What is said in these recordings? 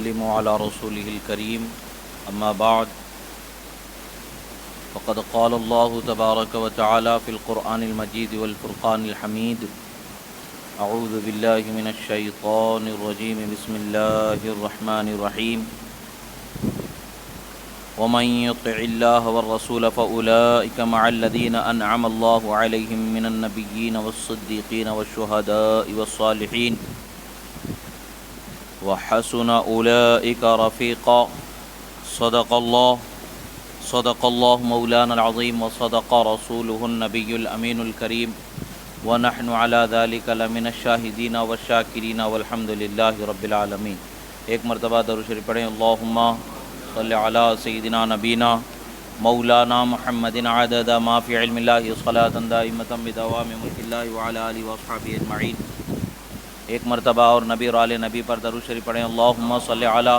وسلم على رسوله الكريم أما بعد فقد قال الله تبارك وتعالى في القرآن المجيد والفرقان الحميد أعوذ بالله من الشيطان الرجيم بسم الله الرحمن الرحيم ومن يطع الله والرسول فأولئك مع الذين أنعم الله عليهم من النبيين والصديقين والشهداء والصالحين وحسن أولئك رفيقا صدق الله مولانا العظيم وصدق رسوله النبي الأمين الكريم ونحن على ذلك لمن الشاهدين والشاكرين والحمد لله رب العالمين۔ ایک مرتبہ درود شریف پڑھیں۔ اللہم صلی علی سیدنا نبینا مولانا محمد عدد ما فی علم اللہ صلاۃ دائمۃ بدوام ملک اللہ وعلی آلہ واصحابہ اجمعین۔ ایک مرتبہ اور نبی اور آل نبی پر درود شریف پڑھیں۔ اللہم صلی علی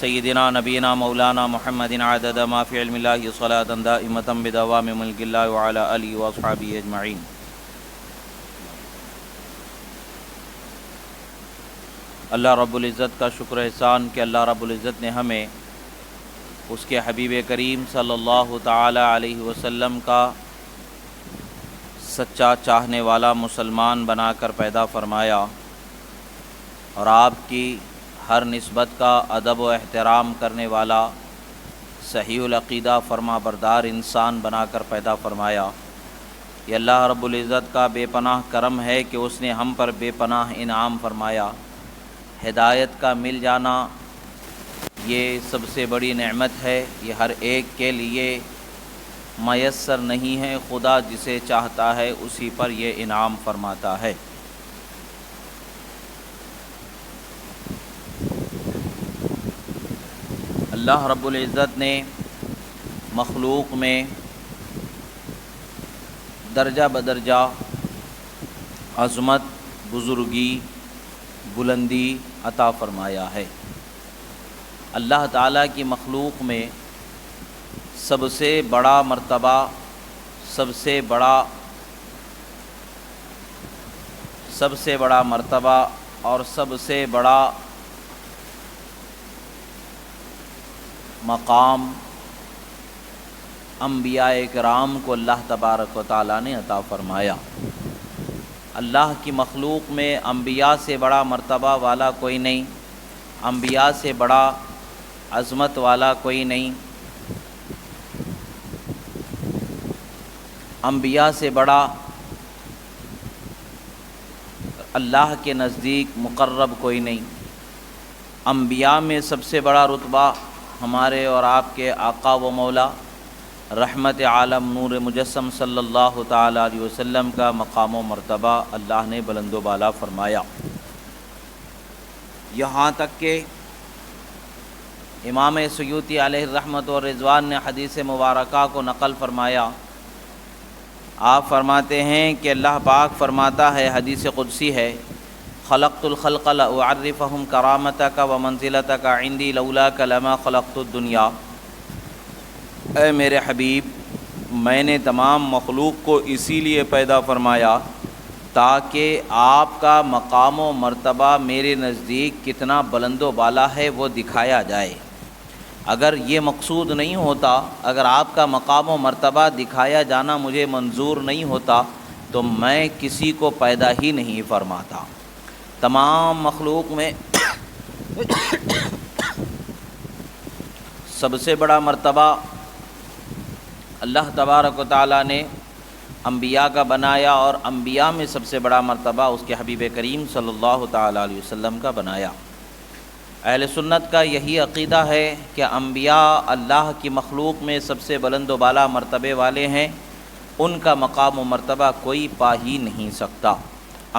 سیدنا نبینا مولانا محمد عدد ما فی علم اللہ صلاۃ دائمۃ بدوام ملک اللہ وعلی آلہ واصحابہ اجمعین۔ اللہ رب العزت کا شکر احسان کہ اللہ رب العزت نے ہمیں اس کے حبیب کریم صلی اللہ تعالی علیہ وسلم کا سچا چاہنے والا مسلمان بنا کر پیدا فرمایا اور آپ کی ہر نسبت کا ادب و احترام کرنے والا صحیح العقیدہ فرما بردار انسان بنا کر پیدا فرمایا۔ یہ اللہ رب العزت کا بے پناہ کرم ہے کہ اس نے ہم پر بے پناہ انعام فرمایا۔ ہدایت کا مل جانا یہ سب سے بڑی نعمت ہے، یہ ہر ایک کے لیے میسر نہیں ہے، خدا جسے چاہتا ہے اسی پر یہ انعام فرماتا ہے۔ اللہ رب العزت نے مخلوق میں درجہ بدرجہ عظمت، بزرگی، بلندی عطا فرمایا ہے۔ اللہ تعالیٰ کی مخلوق میں سب سے بڑا مرتبہ، سب سے بڑا مرتبہ اور سب سے بڑا مقام انبیاء کرام کو اللہ تبارک و تعالیٰ نے عطا فرمایا۔ اللہ کی مخلوق میں انبیاء سے بڑا مرتبہ والا کوئی نہیں، انبیاء سے بڑا عظمت والا کوئی نہیں، انبیاء سے بڑا اللہ کے نزدیک مقرب کوئی نہیں۔ انبیاء میں سب سے بڑا رتبہ ہمارے اور آپ کے آقا و مولا رحمت عالم نور مجسم صلی اللہ تعالی علیہ وسلم کا مقام و مرتبہ اللہ نے بلند و بالا فرمایا۔ یہاں تک کہ امام سیوطی علیہ الرحمت و رضوان نے حدیث مبارکہ کو نقل فرمایا۔ آپ فرماتے ہیں کہ اللہ پاک فرماتا ہے، حدیث قدسی ہے، خلقت الخلق لأعرفهم کرامتک ومنزلتک عندی لولاک لما خلقت الدنیا۔ اے میرے حبیب، میں نے تمام مخلوق کو اسی لیے پیدا فرمایا تاکہ آپ کا مقام و مرتبہ میرے نزدیک کتنا بلند و بالا ہے وہ دکھایا جائے۔ اگر یہ مقصود نہیں ہوتا، اگر آپ کا مقام و مرتبہ دکھایا جانا مجھے منظور نہیں ہوتا تو میں کسی کو پیدا ہی نہیں فرماتا۔ تمام مخلوق میں سب سے بڑا مرتبہ اللہ تبارک و تعالیٰ نے انبیاء کا بنایا اور انبیاء میں سب سے بڑا مرتبہ اس کے حبیب کریم صلی اللہ تعالیٰ علیہ وسلم کا بنایا۔ اہل سنت کا یہی عقیدہ ہے کہ انبیاء اللہ کی مخلوق میں سب سے بلند و بالا مرتبے والے ہیں، ان کا مقام و مرتبہ کوئی پا ہی نہیں سکتا۔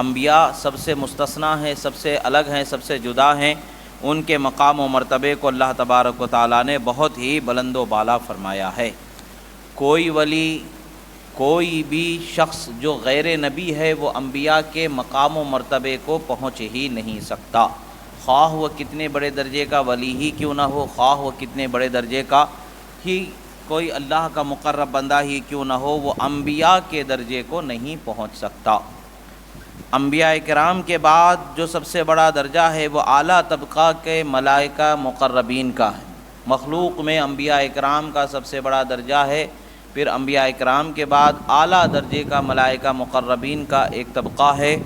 انبیاء سب سے مستثنیٰ ہیں، سب سے الگ ہیں، سب سے جدا ہیں، ان کے مقام و مرتبے کو اللہ تبارک و تعالیٰ نے بہت ہی بلند و بالا فرمایا ہے۔ کوئی ولی، کوئی بھی شخص جو غیر نبی ہے وہ انبیاء کے مقام و مرتبے کو پہنچ ہی نہیں سکتا، خواہ وہ کتنے بڑے درجے کا ولی ہی کیوں نہ ہو، خواہ وہ کتنے بڑے درجے کا ہی کوئی اللہ کا مقرب بندہ ہی کیوں نہ ہو، وہ انبیاء کے درجے کو نہیں پہنچ سکتا۔ انبیاء کرام کے بعد جو سب سے بڑا درجہ ہے وہ اعلیٰ طبقہ کے ملائکہ مقربین کا ہے۔ مخلوق میں انبیاء کرام کا سب سے بڑا درجہ ہے، پھر انبیاء کرام کے بعد اعلیٰ درجے کا ملائکہ مقربین کا ایک طبقہ ہے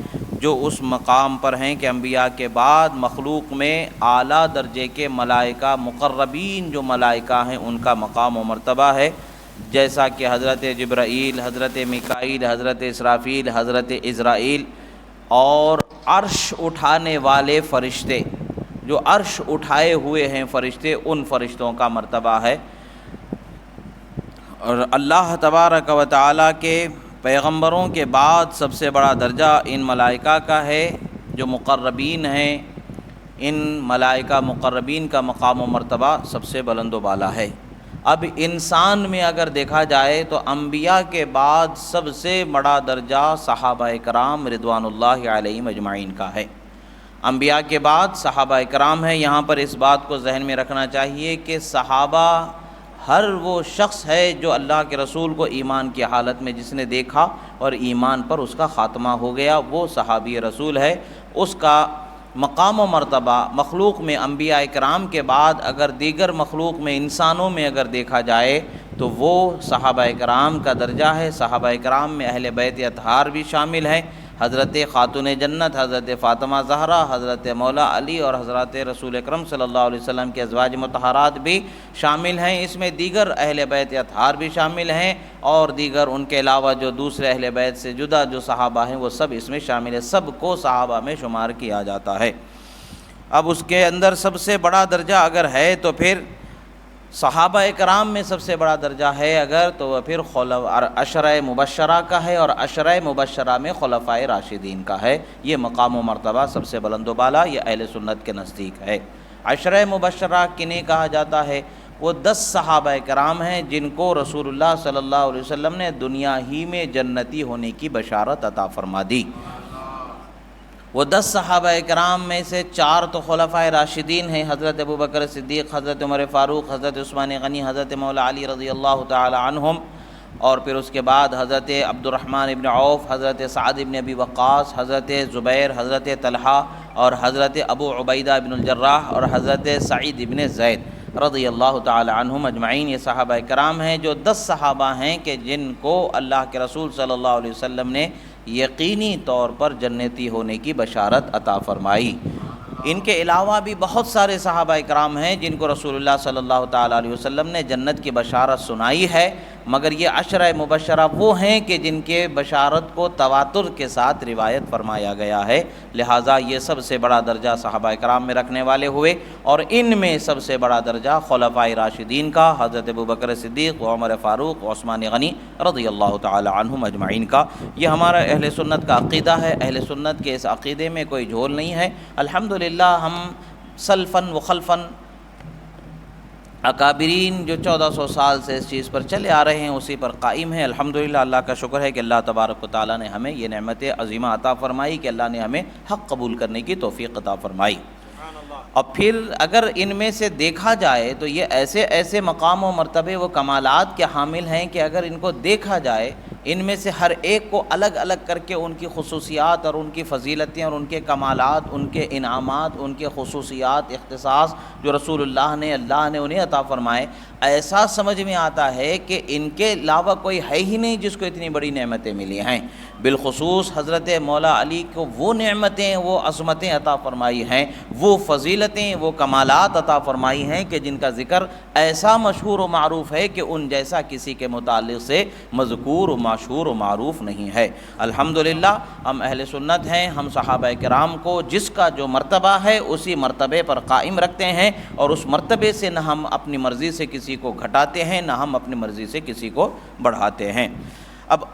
جو اس مقام پر ہیں کہ انبیاء کے بعد مخلوق میں اعلیٰ درجے کے ملائکہ مقربین جو ملائکہ ہیں ان کا مقام و مرتبہ ہے، جیسا کہ حضرت جبرائیل، حضرت میکائیل، حضرت اسرافیل، حضرت عزرائیل اور عرش اٹھانے والے فرشتے، جو عرش اٹھائے ہوئے ہیں فرشتے، ان فرشتوں کا مرتبہ ہے۔ اور اللہ تبارک و تعالیٰ کے پیغمبروں کے بعد سب سے بڑا درجہ ان ملائکہ کا ہے جو مقربین ہیں۔ ان ملائکہ مقربین کا مقام و مرتبہ سب سے بلند و بالا ہے۔ اب انسان میں اگر دیکھا جائے تو انبیاء کے بعد سب سے بڑا درجہ صحابہ کرام رضوان اللہ علیہم اجمعین کا ہے۔ انبیاء کے بعد صحابہ کرام ہیں۔ یہاں پر اس بات کو ذہن میں رکھنا چاہیے کہ صحابہ ہر وہ شخص ہے جو اللہ کے رسول کو ایمان کی حالت میں جس نے دیکھا اور ایمان پر اس کا خاتمہ ہو گیا، وہ صحابی رسول ہے۔ اس کا مقام و مرتبہ مخلوق میں انبیاء کرام کے بعد اگر دیگر مخلوق میں انسانوں میں اگر دیکھا جائے تو وہ صحابہ کرام کا درجہ ہے۔ صحابہ کرام میں اہل بیت اطہار بھی شامل ہیں، حضرت خاتون جنت حضرت فاطمہ زہرا، حضرت مولا علی اور حضرت رسول اکرم صلی اللہ علیہ وسلم کے ازواج مطہرات بھی شامل ہیں۔ اس میں دیگر اہل بیت اطہار بھی شامل ہیں اور دیگر ان کے علاوہ جو دوسرے اہل بیت سے جدا جو صحابہ ہیں وہ سب اس میں شامل ہیں، سب کو صحابہ میں شمار کیا جاتا ہے۔ اب اس کے اندر سب سے بڑا درجہ اگر ہے تو پھر صحابہ کرام میں سب سے بڑا درجہ ہے اگر تو وہ پھر عشرہ مبشرہ کا ہے، اور عشرہ مبشرہ میں خلفائے راشدین کا ہے۔ یہ مقام و مرتبہ سب سے بلند و بالا یہ اہل سنت کے نزدیک ہے۔ عشرہ مبشرہ کنہیں کہا جاتا ہے؟ وہ 10 صحابہ کرام ہیں جن کو رسول اللہ صلی اللہ علیہ وسلم نے دنیا ہی میں جنتی ہونے کی بشارت عطا فرما دی۔ وہ 10 صحابہ کرام میں سے 4 تو خلفائے راشدین ہیں، حضرت ابوبکر صدیق، حضرت عمر فاروق، حضرت عثمان غنی، حضرت مولا علی رضی اللہ تعالی عنہم، اور پھر اس کے بعد حضرت عبد الرحمن ابن عوف، حضرت سعد ابن ابی وقاص، حضرت زبیر، حضرت طلحہ اور حضرت ابو عبیدہ ابن الجراح اور حضرت سعید ابن زید رضی اللہ تعالی عنہم اجمعین۔ یہ صحابہ کرام ہیں جو 10 صحابہ ہیں کہ جن کو اللہ کے رسول صلی اللہ علیہ وسلم نے یقینی طور پر جنتی ہونے کی بشارت عطا فرمائی۔ ان کے علاوہ بھی بہت سارے صحابہ کرام ہیں جن کو رسول اللہ صلی اللہ تعالی علیہ وسلم نے جنت کی بشارت سنائی ہے، مگر یہ عشرہ مبشرہ وہ ہیں کہ جن کے بشارت کو تواتر کے ساتھ روایت فرمایا گیا ہے، لہٰذا یہ سب سے بڑا درجہ صحابہ کرام میں رکھنے والے ہوئے، اور ان میں سب سے بڑا درجہ خلفائے راشدین کا، حضرت ابوبکر صدیق و عمر فاروق و عثمان غنی رضی اللہ تعالی عنہم اجمعین کا۔ یہ ہمارا اہل سنت کا عقیدہ ہے۔ اہل سنت کے اس عقیدے میں کوئی جھول نہیں ہے۔ الحمدللہ ہم سلفاً و خلفاً اکابرین جو 1400 سال سے اس چیز پر چلے آ رہے ہیں اسی پر قائم ہیں۔ الحمدللہ اللہ کا شکر ہے کہ اللہ تبارک و تعالیٰ نے ہمیں یہ نعمت عظیمہ عطا فرمائی کہ اللہ نے ہمیں حق قبول کرنے کی توفیق عطا فرمائی۔ اور پھر اگر ان میں سے دیکھا جائے تو یہ ایسے مقام و مرتبے و کمالات کے حامل ہیں کہ اگر ان کو دیکھا جائے ان میں سے ہر ایک کو الگ الگ کر کے ان کی خصوصیات اور ان کی فضیلتیں اور ان کے کمالات، ان کے انعامات، ان کے خصوصیات، اختصاص جو رسول اللہ نے انہیں عطا فرمائے، ایسا سمجھ میں آتا ہے کہ ان کے علاوہ کوئی ہے ہی نہیں جس کو اتنی بڑی نعمتیں ملی ہیں۔ بالخصوص حضرت مولا علی کو وہ نعمتیں، وہ عظمتیں عطا فرمائی ہیں، وہ فضیلتیں، وہ کمالات عطا فرمائی ہیں کہ جن کا ذکر ایسا مشہور و معروف ہے کہ ان جیسا کسی کے متعلق سے مذکور و مشہور و معروف نہیں ہے۔ الحمدللہ ہم اہل سنت ہیں، ہم صحابہ کرام کو جس کا جو مرتبہ ہے اسی مرتبے پر قائم رکھتے ہیں، اور اس مرتبے سے نہ ہم اپنی مرضی سے کسی کو گھٹاتے ہیں نہ ہم اپنی مرضی سے کسی کو بڑھاتے ہیں۔ اب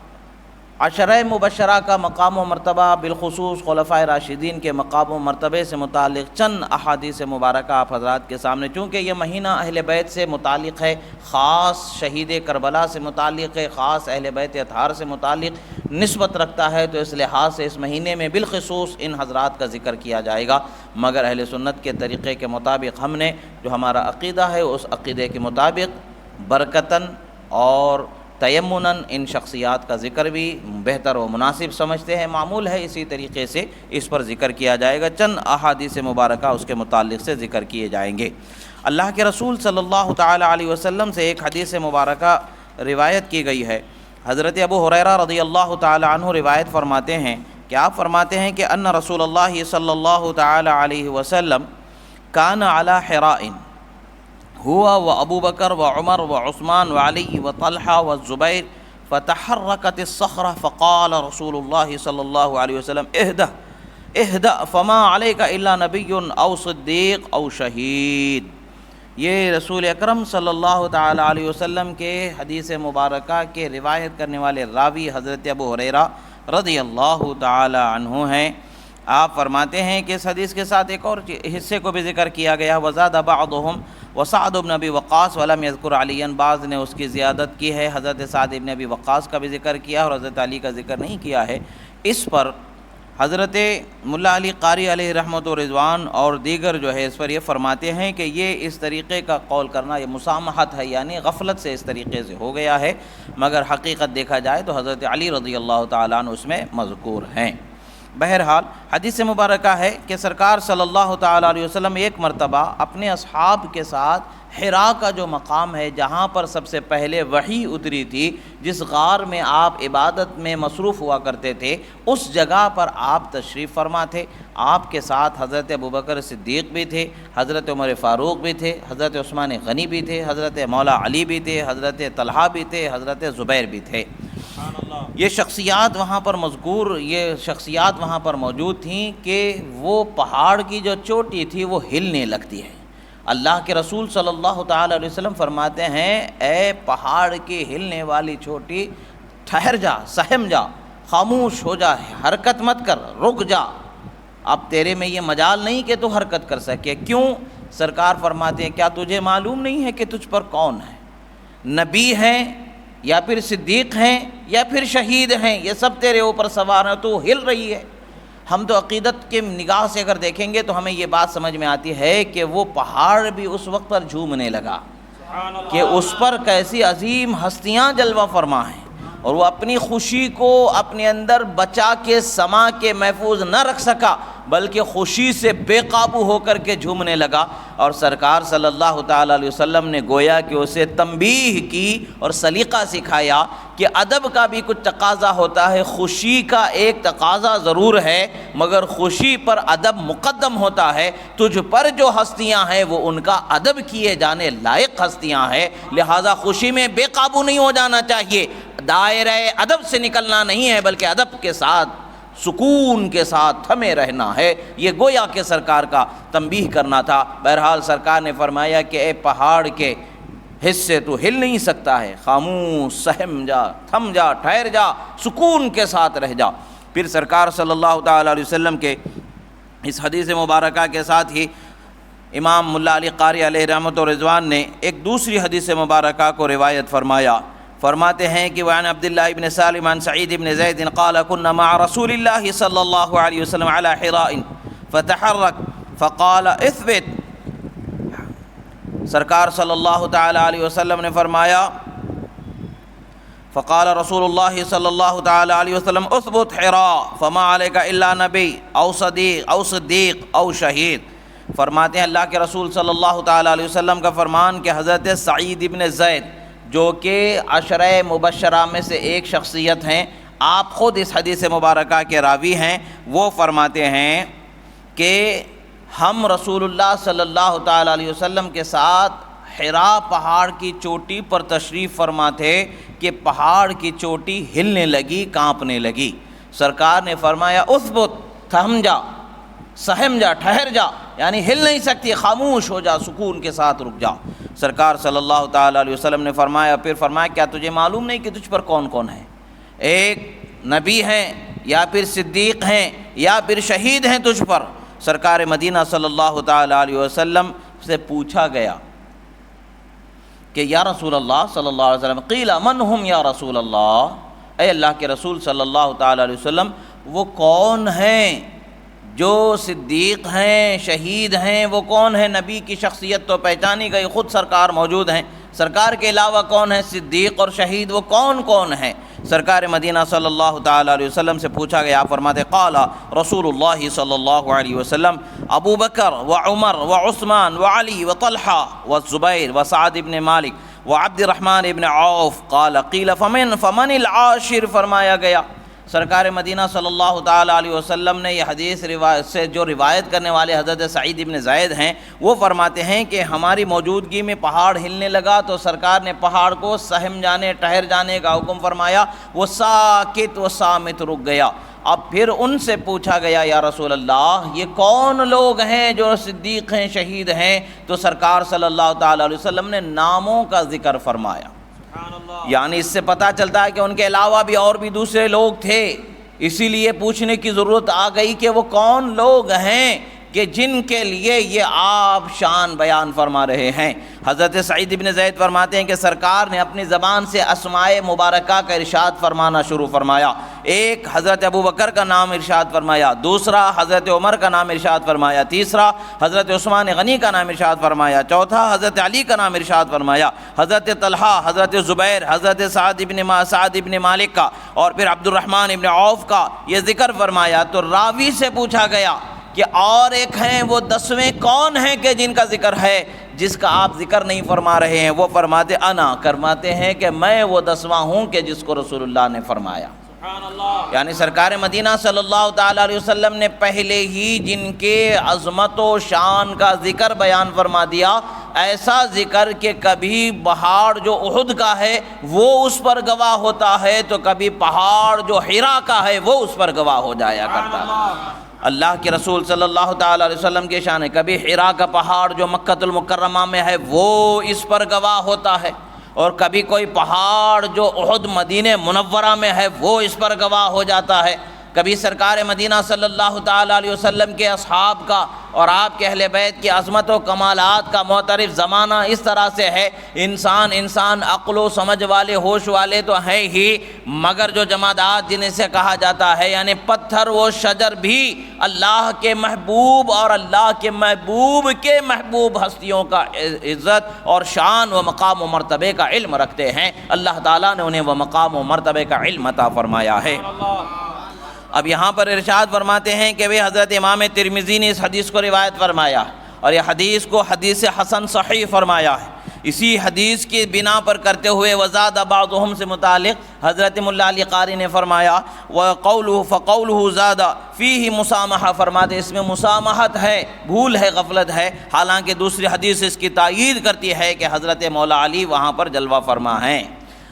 عشرہ مبشرہ کا مقام و مرتبہ بالخصوص خلفائے راشدین کے مقام و مرتبے سے متعلق چند احادیث مبارکہ آپ حضرات کے سامنے، چونکہ یہ مہینہ اہل بیت سے متعلق ہے، خاص شہید کربلا سے متعلق ہے، خاص اہل بیت اطہار سے متعلق نسبت رکھتا ہے، تو اس لحاظ سے اس مہینے میں بالخصوص ان حضرات کا ذکر کیا جائے گا، مگر اہل سنت کے طریقے کے مطابق ہم نے جو ہمارا عقیدہ ہے اس عقیدے کے مطابق برکتاً اور تیمناً ان شخصیات کا ذکر بھی بہتر و مناسب سمجھتے ہیں۔ معمول ہے اسی طریقے سے اس پر ذکر کیا جائے گا، چند احادیث مبارکہ اس کے متعلق سے ذکر کیے جائیں گے۔ اللہ کے رسول صلی اللہ تعالی علیہ وسلم سے ایک حدیث مبارکہ روایت کی گئی ہے۔ حضرت ابو ہریرہ رضی اللہ تعالی عنہ روایت فرماتے ہیں کہ آپ فرماتے ہیں کہ ان رسول اللہ صلی اللہ تعالی علیہ وسلم کان علی حراء ہوا و ابو بکر و عمر و عثمان و علی و طلحہ و زبیر فتحرکت الصخرہ فقال رسول اللہ صلی اللہ علیہ وسلم اہدأ فما علیک الا نبی او صدیق او شہید۔ یہ رسول اکرم صلی اللہ تعالی علیہ وسلم کے حدیث مبارکہ کے روایت کرنے والے راوی حضرت ابو ہریرہ رضی اللہ تعالی عنہ ہیں۔ آپ فرماتے ہیں کہ اس حدیث کے ساتھ ایک اور حصے کو بھی ذکر کیا گیا، وزاد بعضهم وسعد بن ابی وقاص ولم یذکر علی، بعض نے اس کی زیادت کی ہے، حضرت سعد بن ابی وقاص کا بھی ذکر کیا اور حضرت علی کا ذکر نہیں کیا ہے۔ اس پر حضرت ملا علی قاری علیہ رحمت و رضوان اور دیگر جو ہے اس پر یہ فرماتے ہیں کہ یہ اس طریقے کا قول کرنا یہ مسامحت ہے، یعنی غفلت سے اس طریقے سے ہو گیا ہے، مگر حقیقت دیکھا جائے تو حضرت علی رضی اللہ تعالیٰ عنہ اس میں مذکور ہیں۔ بہرحال حدیث مبارکہ ہے کہ سرکار صلی اللہ تعالیٰ علیہ وسلم ایک مرتبہ اپنے اصحاب کے ساتھ حراء کا جو مقام ہے جہاں پر سب سے پہلے وحی اتری تھی، جس غار میں آپ عبادت میں مصروف ہوا کرتے تھے، اس جگہ پر آپ تشریف فرما تھے۔ آپ کے ساتھ حضرت ابوبکر صدیق بھی تھے، حضرت عمر فاروق بھی تھے، حضرت عثمان غنی بھی تھے، حضرت مولا علی بھی تھے، حضرت طلحہ بھی تھے، حضرت زبیر بھی تھے۔ یہ شخصیات وہاں پر موجود تھیں کہ وہ پہاڑ کی جو چوٹی تھی وہ ہلنے لگتی ہے۔ اللہ کے رسول صلی اللہ تعالی علیہ وسلم فرماتے ہیں اے پہاڑ کی ہلنے والی چوٹی، ٹھہر جا، سہم جا، خاموش ہو جا، حرکت مت کر، رک جا، اب تیرے میں یہ مجال نہیں کہ تو حرکت کر سکے۔ کیوں؟ سرکار فرماتے ہیں کیا تجھے معلوم نہیں ہے کہ تجھ پر کون ہے؟ نبی ہیں یا پھر صدیق ہیں یا پھر شہید ہیں، یہ سب تیرے اوپر سوار ہیں، تو ہل رہی ہے۔ ہم تو عقیدت کے نگاہ سے اگر دیکھیں گے تو ہمیں یہ بات سمجھ میں آتی ہے کہ وہ پہاڑ بھی اس وقت پر جھومنے لگا کہ اس پر کیسی عظیم ہستیاں جلوہ فرما ہیں، اور وہ اپنی خوشی کو اپنے اندر بچا کے سما کے محفوظ نہ رکھ سکا، بلکہ خوشی سے بے قابو ہو کر کے جھومنے لگا۔ اور سرکار صلی اللہ تعالیٰ علیہ وسلم نے گویا کہ اسے تنبیہ کی اور سلیقہ سکھایا کہ ادب کا بھی کچھ تقاضا ہوتا ہے، خوشی کا ایک تقاضا ضرور ہے مگر خوشی پر ادب مقدم ہوتا ہے۔ تجھ پر جو ہستیاں ہیں وہ ان کا ادب کیے جانے لائق ہستیاں ہیں، لہٰذا خوشی میں بے قابو نہیں ہو جانا چاہیے، دائرہ ادب سے نکلنا نہیں ہے، بلکہ ادب کے ساتھ سکون کے ساتھ تھمے رہنا ہے۔ یہ گویا کہ سرکار کا تنبیہ کرنا تھا۔ بہرحال سرکار نے فرمایا کہ اے پہاڑ کے حصے تو ہل نہیں سکتا ہے، خاموش، سہم جا، تھم جا، ٹھہر جا، سکون کے ساتھ رہ جا۔ پھر سرکار صلی اللہ تعالیٰ علیہ وسلم کے اس حدیث مبارکہ کے ساتھ ہی امام ملا علی قاری علیہ رحمت و رضوان نے ایک دوسری حدیث مبارکہ کو روایت فرمایا۔ فرماتے ہیں کہ وعن عبداللہ ابن سالم عن سعید ابن زید قال كنا مع رسول اللہ صلی اللہ علیہ وسلم على حراء فتحرک فقال اثبت۔ سرکار صلی اللہ تعالی علیہ وسلم نے فرمایا، فقال رسول اللہ صلی اللہ تعالی علیہ وسلم اثبت حراء فما علیک الا نبی او صدیق او شہید۔ فرماتے ہیں اللہ کے رسول صلی اللہ تعالی علیہ وسلم کا فرمان کہ حضرت سعید ابن زید جو کہ عشرہ مبشرہ میں سے ایک شخصیت ہیں، آپ خود اس حدیث مبارکہ کے راوی ہیں، وہ فرماتے ہیں کہ ہم رسول اللہ صلی اللہ تعالی علیہ وسلم کے ساتھ حراء پہاڑ کی چوٹی پر تشریف فرما تھے کہ پہاڑ کی چوٹی ہلنے لگی، کانپنے لگی۔ سرکار نے فرمایا اثبت، تھم جا، سہم جا، ٹھہر جا، یعنی ہل نہیں سکتی، خاموش ہو جا، سکون کے ساتھ رک جا۔ سرکار صلی اللہ تعالیٰ علیہ وسلم نے فرمایا، پھر فرمایا کیا تجھے معلوم نہیں کہ تجھ پر کون کون ہے؟ ایک نبی ہیں یا پھر صدیق ہیں یا پھر شہید ہیں تجھ پر۔ سرکار مدینہ صلی اللہ تعالیٰ علیہ وسلم سے پوچھا گیا کہ یا رسول اللہ صلی اللہ علیہ وسلم، قیل من ہم یا رسول اللہ، اے اللہ کے رسول صلی اللہ تعالیٰ علیہ وسلم وہ کون ہیں جو صدیق ہیں، شہید ہیں، وہ کون ہیں؟ نبی کی شخصیت تو پہچانی گئی، خود سرکار موجود ہیں۔ سرکار کے علاوہ کون ہے صدیق اور شہید؟ وہ کون کون ہیں؟ سرکار مدینہ صلی اللہ تعالیٰ علیہ وسلم سے پوچھا گیا، آپ فرماتے قال رسول اللہ صلی اللہ علیہ وسلم ابو بکر و عمر و عثمان و علی و طلحہ و زبیر و سعد ابن مالک و عبد الرحمن ابن عوف قال قیل فمن العاشر، فرمایا گیا سرکار مدینہ صلی اللہ تعالیٰ علیہ وسلم نے یہ حدیث سے جو روایت کرنے والے حضرت سعید ابن زید ہیں وہ فرماتے ہیں کہ ہماری موجودگی میں پہاڑ ہلنے لگا تو سرکار نے پہاڑ کو سہم جانے ٹھہر جانے کا حکم فرمایا، وہ ساکت و صامت رک گیا۔ اب پھر ان سے پوچھا گیا یا رسول اللہ یہ کون لوگ ہیں جو صدیق ہیں شہید ہیں؟ تو سرکار صلی اللہ تعالیٰ علیہ وسلم نے ناموں کا ذکر فرمایا، یعنی اس سے پتہ چلتا ہے کہ ان کے علاوہ بھی اور بھی دوسرے لوگ تھے، اسی لیے پوچھنے کی ضرورت آ گئی کہ وہ کون لوگ ہیں کہ جن کے لیے یہ آپ شان بیان فرما رہے ہیں۔ حضرت سعید بن زید فرماتے ہیں کہ سرکار نے اپنی زبان سے اسماء مبارکہ کا ارشاد فرمانا شروع فرمایا، ایک حضرت ابو بکر کا نام ارشاد فرمایا، دوسرا حضرت عمر کا نام ارشاد فرمایا، تیسرا حضرت عثمان غنی کا نام ارشاد فرمایا، چوتھا حضرت علی کا نام ارشاد فرمایا، حضرت طلحہ، حضرت زبیر، حضرت سعد ابن مالک کا، اور پھر عبد الرحمن ابن عوف کا یہ ذکر فرمایا۔ تو راوی سے پوچھا گیا کہ اور ایک ہیں وہ 10ویں کون ہیں کہ جن کا ذکر ہے جس کا آپ ذکر نہیں فرما رہے ہیں؟ وہ فرماتے فرماتے ہیں کہ میں وہ 10واں ہوں کہ جس کو رسول اللہ نے فرمایا۔ یعنی سرکار مدینہ صلی اللہ تعالیٰ علیہ وسلم نے پہلے ہی جن کے عظمت و شان کا ذکر بیان فرما دیا، ایسا ذکر کہ کبھی پہاڑ جو احد کا ہے وہ اس پر گواہ ہوتا ہے تو کبھی پہاڑ جو حرا کا ہے وہ اس پر گواہ ہو جایا کرتا ہے۔ اللہ کے رسول صلی اللہ تعالیٰ علیہ وسلم کے شان ہے، کبھی حرا کا پہاڑ جو مکہ المکرمہ میں ہے وہ اس پر گواہ ہوتا ہے، اور کبھی کوئی پہاڑ جو احد مدینہ منورہ میں ہے وہ اس پر گواہ ہو جاتا ہے۔ کبھی سرکار مدینہ صلی اللہ تعالیٰ علیہ وسلم کے اصحاب کا اور آپ کے اہل بیت کی عظمت و کمالات کا معترف زمانہ اس طرح سے ہے، انسان عقل و سمجھ والے ہوش والے تو ہیں ہی، مگر جو جمادات جنہیں سے کہا جاتا ہے یعنی پتھر و شجر بھی اللہ کے محبوب اور اللہ کے محبوب ہستیوں کا عزت اور شان و مقام و مرتبے کا علم رکھتے ہیں۔ اللہ تعالیٰ نے انہیں وہ مقام و مرتبے کا علم عطا فرمایا ہے۔ اب یہاں پر ارشاد فرماتے ہیں کہ وہ حضرت امام ترمذی نے اس حدیث کو روایت فرمایا اور یہ حدیث کو حدیث حسن صحیح فرمایا ہے۔ اسی حدیث کی بنا پر کرتے ہوئے وزاد بعضهم سے متعلق حضرت مولا علی قاری نے فرمایا فقوله زاد فیہ مسامحہ، فرماتے اس میں مسامحت ہے، بھول ہے، غفلت ہے، حالانکہ دوسری حدیث اس کی تائید کرتی ہے کہ حضرت مولا علی وہاں پر جلوہ فرما ہیں۔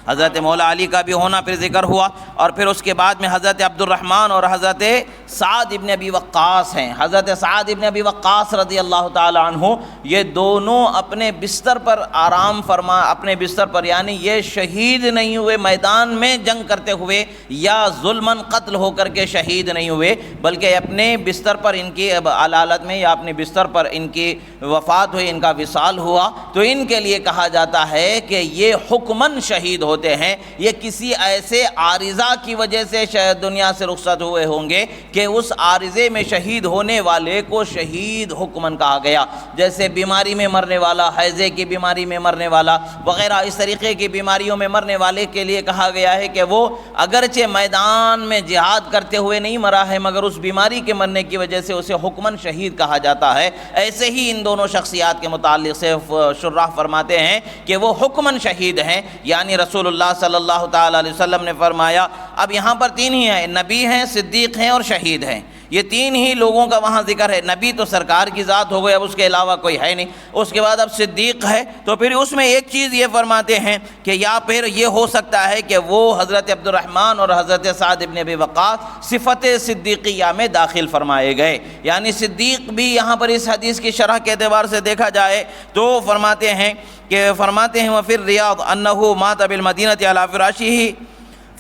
حضرت مولا علی کا بھی ہونا پھر ذکر ہوا، اور پھر اس کے بعد میں حضرت عبد الرحمن اور حضرت سعد ابن ابی وقاص ہیں۔ حضرت سعد ابن ابی وقاص رضی اللہ تعالی عنہ یہ دونوں اپنے بستر پر آرام فرما، اپنے بستر پر یعنی یہ شہید نہیں ہوئے میدان میں جنگ کرتے ہوئے یا ظلماً قتل ہو کر کے شہید نہیں ہوئے، بلکہ اپنے بستر پر ان کی علالت میں یا اپنے بستر پر ان کی وفات ہوئی، ان کا وصال ہوا، تو ان کے لیے کہا جاتا ہے کہ یہ حکماً شہید ہوتے ہیں، یہ کسی ایسے عارضہ کی وجہ سے شاید دنیا سے رخصت ہوئے ہوں گے کہ اس عارضے میں شہید ہونے والے کو شہید حکماً کہا گیا، جیسے بیماری میں مرنے والا، حیضے کی بیماری میں مرنے والا وغیرہ اس طریقے کی بیماریوں میں مرنے والے کے لیے کہا گیا ہے کہ وہ اگرچہ میدان میں جہاد کرتے ہوئے نہیں مرا ہے مگر اس بیماری کے مرنے کی وجہ سے اسے حکماً شہید کہا جاتا ہے۔ ایسے ہی ان دونوں شخصیات کے متعلق سے شراح فرماتے ہیں کہ وہ حکماً شہید ہیں، یعنی رسول اللہ صلی اللہ تعالیٰ علیہ وسلم نے فرمایا۔ اب یہاں پر تین ہی ہیں، نبی ہیں، صدیق ہیں اور شہید ہیں، یہ تین ہی لوگوں کا وہاں ذکر ہے۔ نبی تو سرکار کی ذات ہو گئے، اب اس کے علاوہ کوئی ہے نہیں، اس کے بعد اب صدیق ہے، تو پھر اس میں ایک چیز یہ فرماتے ہیں کہ یا پھر یہ ہو سکتا ہے کہ وہ حضرت عبد الرحمن اور حضرت سعد ابن ابی وقاص صفت صدیقیہ میں داخل فرمائے گئے، یعنی صدیق بھی یہاں پر اس حدیث کی شرح کے اعتبار سے دیکھا جائے تو فرماتے ہیں وفي الرياض انه مات بالمدینۃ علی فراشہ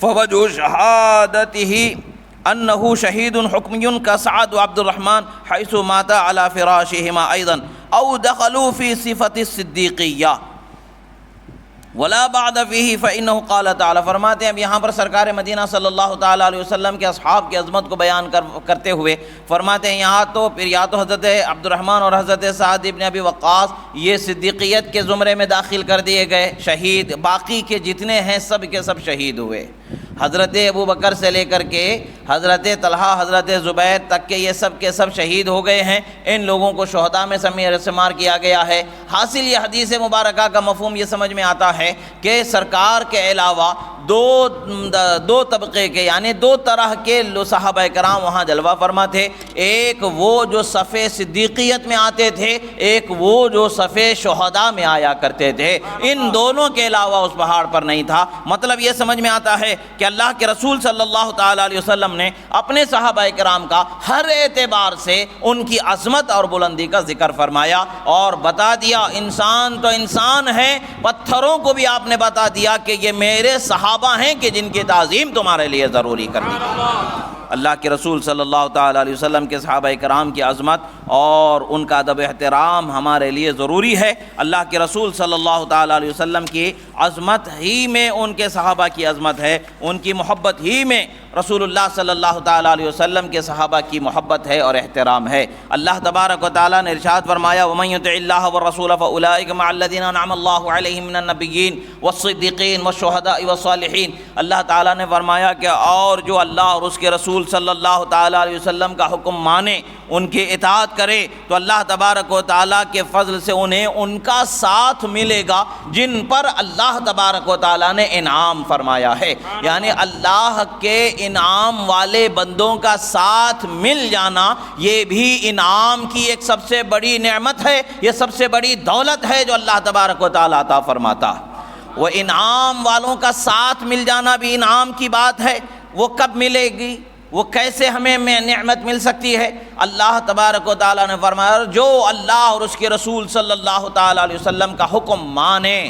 فوجہ شہادتہ انه شہید حکمی كسعد وعبد الرحمن حيث مات على فراشهما ايضا او دخلوا في صفة الصدیقیہ۔ ولا بعد فیہ فإنہ قال تعالی، فرماتے ہیں اب یہاں پر سرکار مدینہ صلی اللہ تعالیٰ علیہ وسلم کے اصحاب کی عظمت کو بیان کرتے ہوئے فرماتے ہیں یہاں تو پھر یا تو حضرت عبد الرحمن اور حضرت سعد ابن ابی وقاص یہ صدیقیت کے زمرے میں داخل کر دیے گئے شہید، باقی کے جتنے ہیں سب کے سب شہید ہوئے، حضرت ابو بکر سے لے کر کے حضرت طلحہ حضرت زبیر تک کے یہ سب کے سب شہید ہو گئے ہیں، ان لوگوں کو شہداء میں شمار کیا گیا ہے۔ حاصل یہ حدیث مبارکہ کا مفہوم یہ سمجھ میں آتا ہے کہ سرکار کے علاوہ دو طبقے کے یعنی دو طرح کے صحابہ کرام وہاں جلوہ فرما تھے، ایک وہ جو صف صدیقیت میں آتے تھے، ایک وہ جو صف شہداء میں آیا کرتے تھے، ان دونوں کے علاوہ اس پہاڑ پر نہیں تھا۔ مطلب یہ سمجھ میں آتا ہے کہ اللہ کے رسول صلی اللہ تعالیٰ علیہ وسلم نے اپنے صحابہ کرام کا ہر اعتبار سے ان کی عظمت اور بلندی کا ذکر فرمایا اور بتا دیا انسان تو انسان ہے، پتھروں کو بھی آپ نے بتا دیا کہ یہ میرے صحابہ ہیں کہ جن کی تعظیم تمہارے لیے ضروری کرنی ہے۔ اللہ کے رسول صلی اللہ تعالیٰ علیہ وسلم کے صحابہ کرام کی عظمت اور ان کا ادب احترام ہمارے لیے ضروری ہے۔ اللہ کے رسول صلی اللہ تعالیٰ علیہ وسلم کی عظمت ہی میں ان کے صحابہ کی عظمت ہے، ان کی محبت ہی میں رسول اللہ صلی اللہ تعالیٰ علیہ وسلم کے صحابہ کی محبت ہے اور احترام ہے۔ اللہ تبارک و تعالیٰ نے ارشاد فرمایا وَمَن يُطِعِ اللَّهَ وَالرَّسُولَ فَأُولَٰئِكَ مَعَ الَّذِينَ أَنْعَمَ اللَّهُ عَلَيْهِم مِّنَ النَّبِيِّينَ وَالصِّدِّيقِينَ وَالشُّهَدَاءِ وَالصَّالِحِينَ۔ اللہ تعالیٰ نے فرمایا کہ اور جو اللہ اور اس کے رسول صلی اللہ تعالیٰ علیہ وسلم کا حکم مانے، ان کی اطاعت کرے، تو اللہ تبارک و تعالیٰ کے فضل سے انہیں ان کا ساتھ ملے گا جن پر اللہ تبارک و تعالیٰ نے انعام فرمایا ہے۔ یعنی اللہ کے انعام والے بندوں کا ساتھ مل جانا یہ بھی انعام کی ایک سب سے بڑی نعمت ہے، یہ سب سے بڑی دولت ہے جو اللہ تبارک و تعالیٰ عطا فرماتا۔ وہ انعام والوں کا ساتھ مل جانا بھی انعام کی بات ہے۔ وہ کب ملے گی، وہ کیسے ہمیں نعمت مل سکتی ہے؟ اللہ تبارک و تعالیٰ نے فرمایا جو اللہ اور اس کے رسول صلی اللہ تعالیٰ علیہ وسلم کا حکم مانے،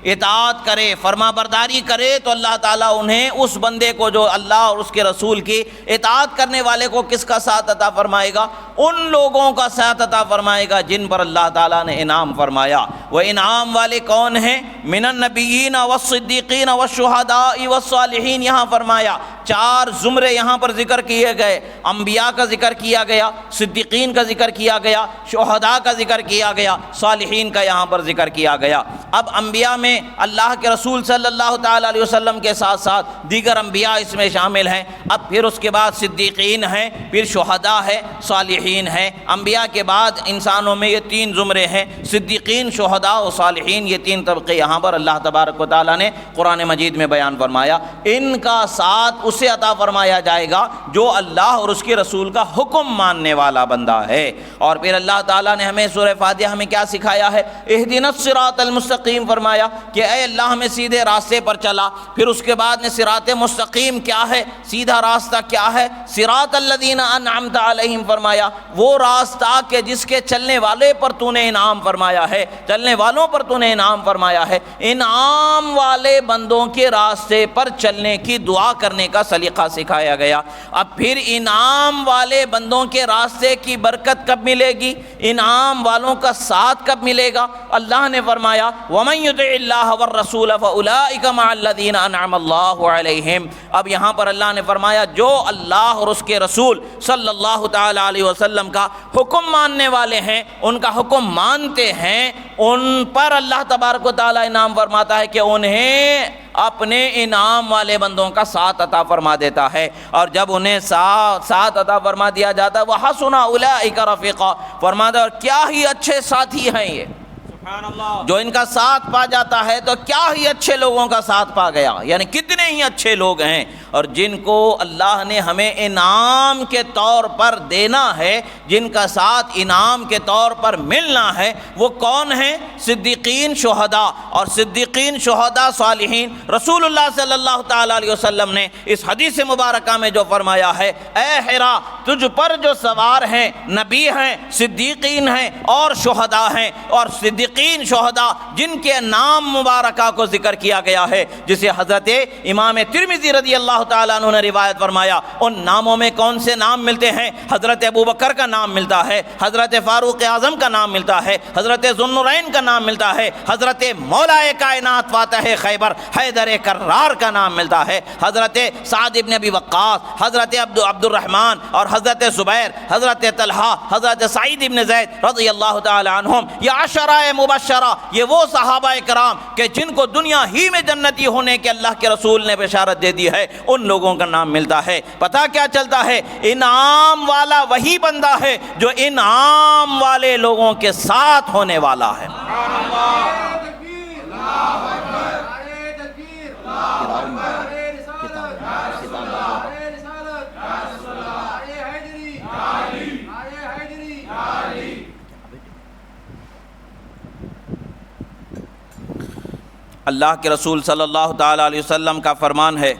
اطاعت کرے، فرما برداری کرے، تو اللہ تعالیٰ انہیں اس بندے کو جو اللہ اور اس کے رسول کی اطاعت کرنے والے کو کس کا ساتھ عطا فرمائے گا؟ ان لوگوں کا ساتھ عطا فرمائے گا جن پر اللہ تعالیٰ نے انعام فرمایا۔ وہ انعام والے کون ہیں؟ من النبیین والصدیقین والشہداء والصالحین، یہاں فرمایا چار زمرے یہاں پر ذکر کیے گئے، انبیاء کا ذکر کیا گیا، صدیقین کا ذکر کیا گیا، شہداء کا ذکر کیا گیا، صالحین کا یہاں پر ذکر کیا گیا۔ اب انبیاء میں اللہ کے رسول صلی اللہ تعالیٰ علیہ وسلم کے ساتھ ساتھ دیگر انبیاء اس میں شامل ہیں۔ اب پھر اس کے بعد صدیقین ہیں، پھر شہداء ہے، صالحین ہیں۔ انبیاء کے بعد انسانوں میں یہ تین زمرے ہیں، صدیقین، شہداء و صالحین، یہ تین طبقے یہاں پر اللہ تبارک و تعالیٰ نے قرآن مجید میں بیان فرمایا۔ ان کا ساتھ اسے عطا فرمایا جائے گا جو اللہ اور اس کے رسول کا حکم ماننے والا بندہ ہے۔ اور پھر اللہ تعالیٰ نے ہمیں سورہ فاتحہ میں کیا سکھایا ہے؟ اہدنا الصراط المستقیم فرمایا کہ اے اللہ ہمیں سیدھے راستے پر چلا۔ پھر اس کے بعد نے صراط مستقیم کیا ہے، سیدھا راستہ کیا ہے؟ صراط الذین انعمت علیہم فرمایا، وہ راستہ کہ جس کے چلنے والے پر تو نے انعام فرمایا ہے، چلنے والوں پر تو نے انعام فرمایا ہے۔ انعام والے بندوں کے راستے پر چلنے کی دعا کرنے کا سلیقہ سکھایا گیا۔ اب پھر انعام والے بندوں کے راستے کی برکت کب ملے گی، انعام والوں کا ساتھ کب ملے گا؟ اللہ نے فرمایا وَمَن يُطِعِ اللَّهَ وَالرَّسُولَ فَأُولَٰئِكَ مَعَ الَّذِينَ أَنْعَمَ اللَّهُ عَلَيْهِمْ۔ اب یہاں پر اللہ نے فرمایا جو اللہ اور اس کے رسول صلی اللہ تعالی علیہ وسلم کا حکم ماننے والے ہیں، ان کا حکم مانتے ہیں، ان پر اللہ تبارک و تعالی انعام فرماتا ہے کہ انہیں اپنے انعام والے بندوں کا ساتھ عطا فرما دیتا ہے۔ اور جب انہیں ساتھ عطا فرما دیا جاتا ہے وَحَسُنَ أُولَٰئِكَ رَفِيقًا، فرماتا ہے اور کیا ہی اچھے ساتھی ہیں یہ، جو ان کا ساتھ پا جاتا ہے تو کیا ہی اچھے لوگوں کا ساتھ پا گیا، یعنی کتنے ہی اچھے لوگ ہیں۔ اور جن کو اللہ نے ہمیں انعام کے طور پر دینا ہے، جن کا ساتھ انعام کے طور پر ملنا ہے، وہ کون ہیں؟ صدیقین، شہداء، اور صدیقین، شہداء، صالحین۔ رسول اللہ صلی اللہ تعالیٰ علیہ وسلم نے اس حدیث مبارکہ میں جو فرمایا ہے اے حرا تجھ پر جو سوار ہیں نبی ہیں، صدیقین ہیں اور شہداء ہیں، اور صدیقین شہداء جن کے نام مبارکہ کو ذکر کیا گیا ہے، جسے حضرت امام ترمذی رضی اللہ تعالیٰ عنہ نے روایت فرمایا۔ ان ناموں میں کون سے نام ملتے ہیں؟ حضرت ابوبکر کا نام ملتا ہے، حضرت فاروق اعظم کا نام ملتا ہے، حضرت ذوالنورین کا نام ملتا ہے، حضرت مولا کائنات فاتح خیبر حیدر کرار کا نام ملتا ہے، حضرت سعد بن ابی وقاص، حضرت عبد الرحمن اور حضرت زبیر، حضرت طلحہ، حضرت سعید بن زید رضی اللہ تعالی عنہم۔ یہ عشرہ مبشرہ، یہ وہ صحابہ کرام کہ جن کو دنیا ہی میں جنتی ہونے کے اللہ کے رسول نے بشارت دے دی ہے، ان لوگوں کا نام ملتا ہے۔ پتہ کیا چلتا ہے؟ انعام والا وہی بندہ ہے جو انعام والے لوگوں کے ساتھ ہونے والا ہے۔ اللہ کے رسول صلی اللہ تعالیٰ علیہ وسلم کا فرمان ہے،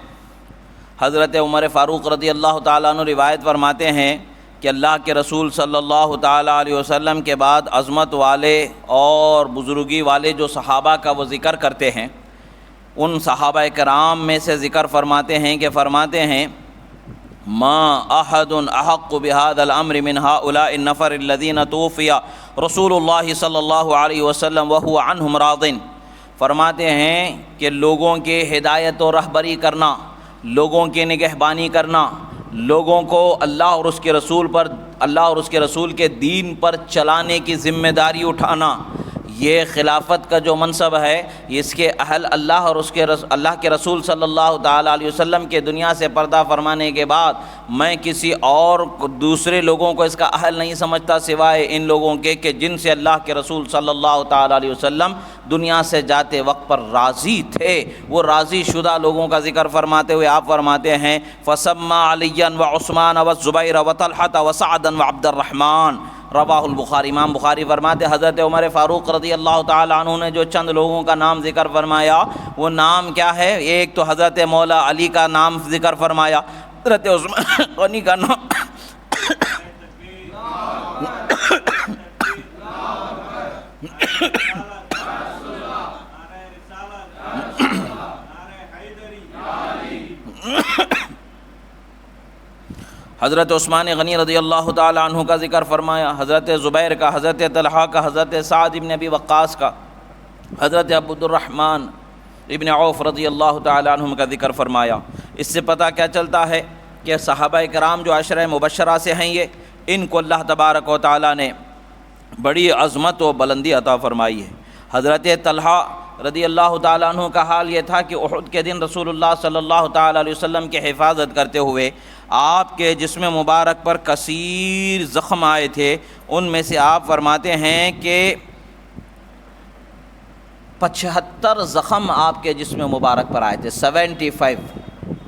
حضرت عمر فاروق رضی اللہ تعالیٰ عنہ روایت فرماتے ہیں کہ اللہ کے رسول صلی اللہ تعالیٰ علیہ وسلم کے بعد عظمت والے اور بزرگی والے جو صحابہ کا وہ ذکر کرتے ہیں، ان صحابہ کرام میں سے ذکر فرماتے ہیں ما احد احق بهذا الامر من هؤلاء النفر الذين توفي رسول اللہ صلی اللہ علیہ وسلم وهو عنهم راض۔ فرماتے ہیں کہ لوگوں کے ہدایت و رہبری کرنا، لوگوں کی نگہبانی کرنا، لوگوں کو اللہ اور اس کے رسول کے دین پر چلانے کی ذمہ داری اٹھانا، یہ خلافت کا جو منصب ہے، اس کے اہل اللہ اور اللہ کے رسول صلی اللہ تعالیٰ علیہ وسلم کے دنیا سے پردہ فرمانے کے بعد میں کسی اور دوسرے لوگوں کو اس کا اہل نہیں سمجھتا سوائے ان لوگوں کے کہ جن سے اللہ کے رسول صلی اللہ تعالیٰ علیہ وسلم دنیا سے جاتے وقت پر راضی تھے۔ وہ راضی شدہ لوگوں کا ذکر فرماتے ہوئے آپ فرماتے ہیں فَسَمَّا عَلِيًّا وَعُثْمَانَ وَالزُّبَيْرَ وَطَلْحَةَ وَسَعْدًا وَعَبْدَ الرَّحْمَانَ۔ رواہ البخاری، امام بخاری فرماتے حضرت عمر فاروق رضی اللہ تعالیٰ عنہ نے جو چند لوگوں کا نام ذکر فرمایا، وہ نام کیا ہے؟ ایک تو حضرت مولا علی کا نام ذکر فرمایا، حضرت عثمان غنی کا نام حضرت عثمان غنی رضی اللہ تعالی عنہ کا ذکر فرمایا، حضرت زبیر کا، حضرت طلحہ کا، حضرت سعد بن ابی وقاص کا، حضرت عبد الرحمن ابن عوف رضی اللہ تعالی عنہم کا ذکر فرمایا۔ اس سے پتہ کیا چلتا ہے کہ صحابہ کرام جو عشرہ مبشرہ سے ہیں، یہ ان کو اللہ تبارک و تعالی نے بڑی عظمت و بلندی عطا فرمائی ہے۔ حضرت طلحہ رضی اللہ تعالیٰ عنہ کا حال یہ تھا کہ احد کے دن رسول اللہ صلی اللہ تعالیٰ علیہ وسلم کی حفاظت کرتے ہوئے آپ کے جسم مبارک پر کثیر زخم آئے تھے۔ ان میں سے آپ فرماتے ہیں کہ 75 زخم آپ کے جسم مبارک پر آئے تھے،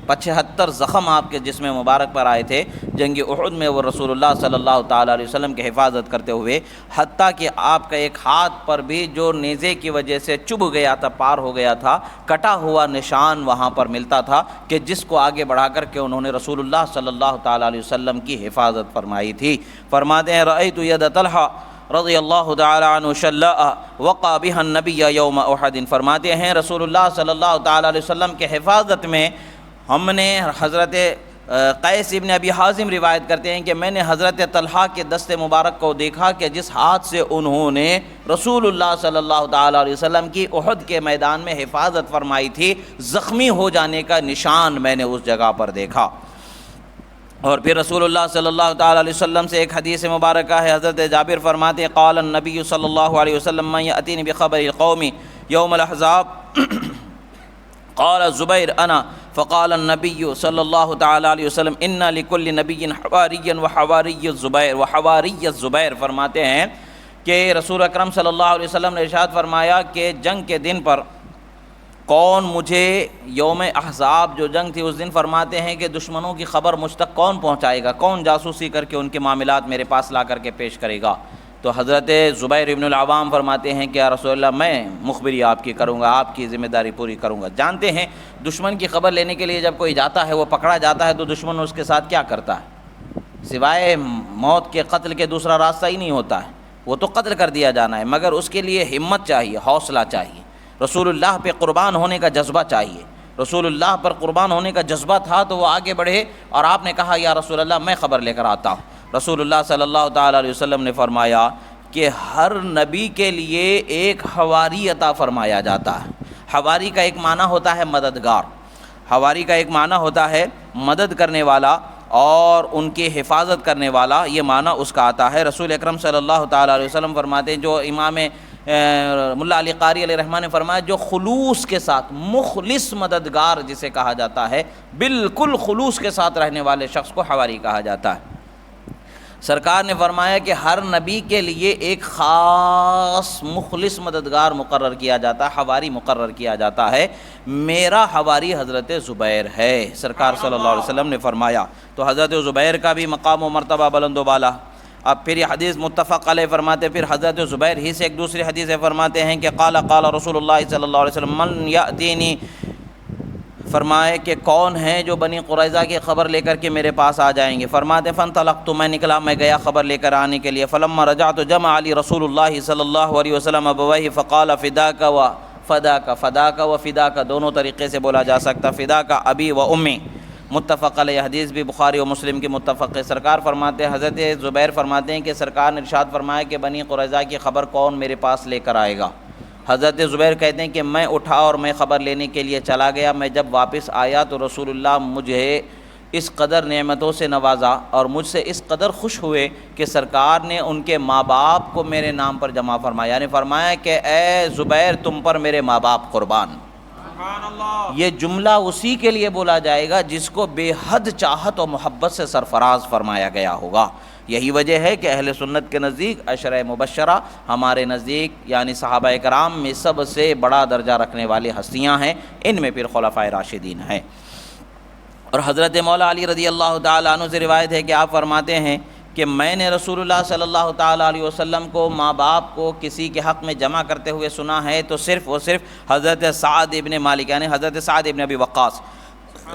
75 زخم آپ کے جسم مبارک پر آئے تھے جنگ احد میں، وہ رسول اللہ صلی اللہ تعالیٰ علیہ وسلم کی حفاظت کرتے ہوئے، حتیٰ کہ آپ کا ایک ہاتھ پر بھی جو نیزے کی وجہ سے چبھ گیا تھا، پار ہو گیا تھا، کٹا ہوا نشان وہاں پر ملتا تھا کہ جس کو آگے بڑھا کر کے انہوں نے رسول اللہ صلی اللہ تعالیٰ علیہ وسلم کی حفاظت فرمائی تھی۔ فرماتے ہیں رأیت ید طلحہ رضی اللہ تعالیٰ عنہ شلّا وقع بها النبی یوم احد۔ فرماتے ہیں رسول اللہ صلی اللہ تعالیٰ علیہ وسلم کے حفاظت میں ہم نے حضرت قیس ابن ابی حازم روایت کرتے ہیں کہ میں نے حضرت طلحہ کے دست مبارک کو دیکھا کہ جس ہاتھ سے انہوں نے رسول اللہ صلی اللہ تعالیٰ علیہ وسلم کی احد کے میدان میں حفاظت فرمائی تھی، زخمی ہو جانے کا نشان میں نے اس جگہ پر دیکھا۔ اور پھر رسول اللہ صلی اللہ تعالیٰ علیہ وسلم سے ایک حدیث مبارکہ ہے، حضرت جابر فرماتے ہیں قال النبی صلی اللہ علیہ وسلم من یأتینی بخبر القوم یوم الاحزاب قال زبیر انا فقال النبی صلی اللہ تعالیٰ علیہ وسلم ان لکل نبی حواری وحواری الزبیر۔ فرماتے ہیں کہ رسول اکرم صلی اللہ علیہ وسلم نے ارشاد فرمایا کہ جنگ کے دن پر کون مجھے یوم احزاب جو جنگ تھی اس دن، فرماتے ہیں کہ دشمنوں کی خبر مجھ تک کون پہنچائے گا، کون جاسوسی کر کے ان کے معاملات میرے پاس لا کر کے پیش کرے گا؟ تو حضرت زبیر ابن العوام فرماتے ہیں کہ یا رسول اللہ میں مخبری آپ کی کروں گا، آپ کی ذمہ داری پوری کروں گا۔ جانتے ہیں دشمن کی خبر لینے کے لیے جب کوئی جاتا ہے، وہ پکڑا جاتا ہے تو دشمن اس کے ساتھ کیا کرتا ہے؟ سوائے موت کے قتل کے دوسرا راستہ ہی نہیں ہوتا ہے، وہ تو قتل کر دیا جانا ہے، مگر اس کے لیے ہمت چاہیے، حوصلہ چاہیے، رسول اللہ پہ قربان ہونے کا جذبہ چاہیے۔ رسول اللہ پر قربان ہونے کا جذبہ تھا تو وہ آگے بڑھے اور آپ نے کہا یا رسول اللہ میں خبر لے کر آتا ہوں۔ رسول اللہ صلی اللہ تعالیٰ علیہ وسلم نے فرمایا کہ ہر نبی کے لیے ایک حواری عطا فرمایا جاتا ہے۔ حواری کا ایک معنی ہوتا ہے مددگار، حواری کا ایک معنی ہوتا ہے مدد کرنے والا اور ان کی حفاظت کرنے والا، یہ معنی اس کا آتا ہے۔ رسول اکرم صلی اللہ تعالیٰ علیہ وسلم فرماتے ہیں، جو امام ملا علی قاری علیہ رحمٰن نے فرمایا، جو خلوص کے ساتھ، مخلص مددگار جسے کہا جاتا ہے، بالکل خلوص کے ساتھ رہنے والے شخص کو حواری کہا جاتا ہے۔ سرکار نے فرمایا کہ ہر نبی کے لیے ایک خاص مخلص مددگار مقرر کیا جاتا ہے، حواری مقرر کیا جاتا ہے۔ میرا حواری حضرت زبیر ہے، سرکار صلی اللہ علیہ وسلم نے فرمایا۔ تو حضرت زبیر کا بھی مقام و مرتبہ بلند و بالا۔ اب پھر یہ حدیث متفق علیہ فرماتے، پھر حضرت زبیر ہی سے ایک دوسری حدیث فرماتے ہیں کہ قال رسول اللہ صلی اللہ علیہ وسلم من یأتینی، فرمائے کہ کون ہیں جو بنی قریظہ کی خبر لے کر کے میرے پاس آ جائیں گے؟ فرماتے فانطلقت، میں نکلا، میں گیا خبر لے کر آنے کے لیے۔ فلما رجعت جمع علی رسول اللہ صلی اللہ علیہ وسلم ابویہ فقال فداک و فداک، فداک و فداک دونوں طریقے سے بولا جا سکتا، فداک ابی و امی، متفق علیہ، حدیث بھی بخاری و مسلم کی متفق ہے۔ سرکار فرماتے ہیں، حضرت زبیر فرماتے ہیں کہ سرکار نے ارشاد فرمایا کہ بنی قریظہ کی خبر کون میرے پاس لے کر آئے گا؟ حضرت زبیر کہتے ہیں کہ میں اٹھا اور میں خبر لینے کے لیے چلا گیا۔ میں جب واپس آیا تو رسول اللہ مجھے اس قدر نعمتوں سے نوازا اور مجھ سے اس قدر خوش ہوئے کہ سرکار نے ان کے ماں باپ کو میرے نام پر جمع فرمایا، یعنی فرمایا کہ اے زبیر تم پر میرے ماں باپ قربان۔ یہ جملہ اسی کے لیے بولا جائے گا جس کو بے حد چاہت و محبت سے سرفراز فرمایا گیا ہوگا۔ یہی وجہ ہے کہ اہل سنت کے نزدیک عشرہ مبشرہ ہمارے نزدیک یعنی صحابہ کرام میں سب سے بڑا درجہ رکھنے والی ہستیاں ہیں، ان میں پھر خلفائے راشدین ہیں۔ اور حضرت مولا علی رضی اللہ تعالیٰ عنہ سے روایت ہے کہ آپ فرماتے ہیں کہ میں نے رسول اللہ صلی اللہ تعالیٰ علیہ وسلم کو ماں باپ کو کسی کے حق میں جمع کرتے ہوئے سنا ہے تو صرف اور صرف حضرت سعد ابن مالک یعنی حضرت سعد ابن ابی وقاص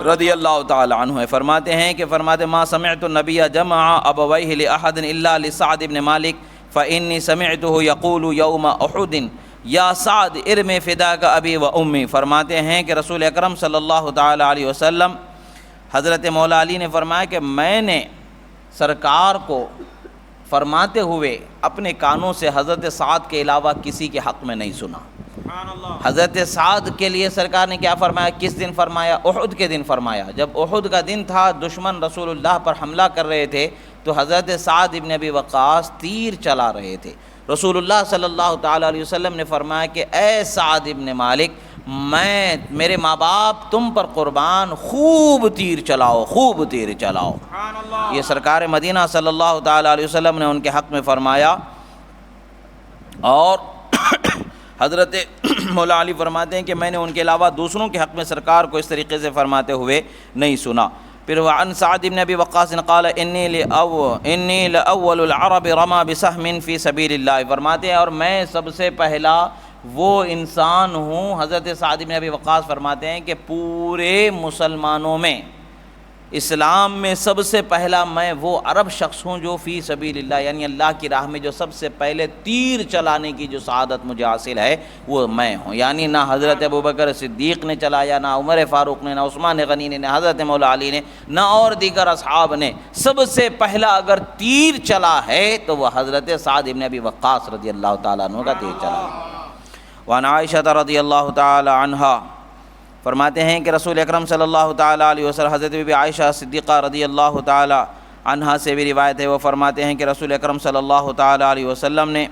رضی اللہ تعالیٰ عنہ ہے۔ فرماتے ما سمعت النبی جمع ابویہ لأحد الا لسعد ابن مالک فإنی سمعته یقول یوم احد یا سعد ارم فداک ابی و امی۔ فرماتے ہیں کہ رسول اکرم صلی اللہ تعالیٰ علیہ وسلم، حضرت مولا علی نے فرمایا کہ میں نے سرکار کو فرماتے ہوئے اپنے کانوں سے حضرت سعد کے علاوہ کسی کے حق میں نہیں سنا۔ حضرت سعد کے لیے سرکار نے کیا فرمایا؟ کس دن فرمایا؟ احد کے دن فرمایا۔ جب احد کا دن تھا، دشمن رسول اللہ پر حملہ کر رہے تھے تو حضرت سعد ابن ابی وقاص تیر چلا رہے تھے۔ رسول اللہ صلی اللہ تعالیٰ علیہ وسلم نے فرمایا کہ اے سعد ابن مالک، میں میرے ماں باپ تم پر قربان، خوب تیر چلاؤ، خوب تیر چلاؤ۔ یہ سرکار مدینہ صلی اللہ تعالیٰ علیہ وسلم نے ان کے حق میں فرمایا۔ اور حضرت مولا علی فرماتے ہیں کہ میں نے ان کے علاوہ دوسروں کے حق میں سرکار کو اس طریقے سے فرماتے ہوئے نہیں سنا۔ پھر وعن سعد بن ابی وقاص قال انی لاول العرب رما بسهم فی سبیل اللہ۔ فرماتے ہیں اور میں سب سے پہلا وہ انسان ہوں، حضرت سعد بن ابی وقاص فرماتے ہیں کہ پورے مسلمانوں میں، اسلام میں سب سے پہلا میں وہ عرب شخص ہوں جو فی سبیل اللہ یعنی اللہ کی راہ میں جو سب سے پہلے تیر چلانے کی جو سعادت مجھے حاصل ہے وہ میں ہوں۔ یعنی نہ حضرت ابوبکر صدیق نے چلایا، نہ عمر فاروق نے، نہ عثمان غنی نے، نہ حضرت مولا علی نے، نہ اور دیگر اصحاب نے۔ سب سے پہلا اگر تیر چلا ہے تو وہ حضرت سعد بن ابی وقاص رضی اللہ تعالیٰ عنہ کا تیر چلا۔ وعن عائشہ رضی اللہ تعالی عنہا فرماتے ہیں کہ رسول اکرم صلی اللہ تعالیٰ علیہ وسلم، حضرت بی بی عائشہ صدیقہ رضی اللہ تعالیٰ عنہا سے بھی روایت ہے، وہ فرماتے ہیں کہ رسول اکرم صلی اللہ تعالیٰ علیہ وسلم نے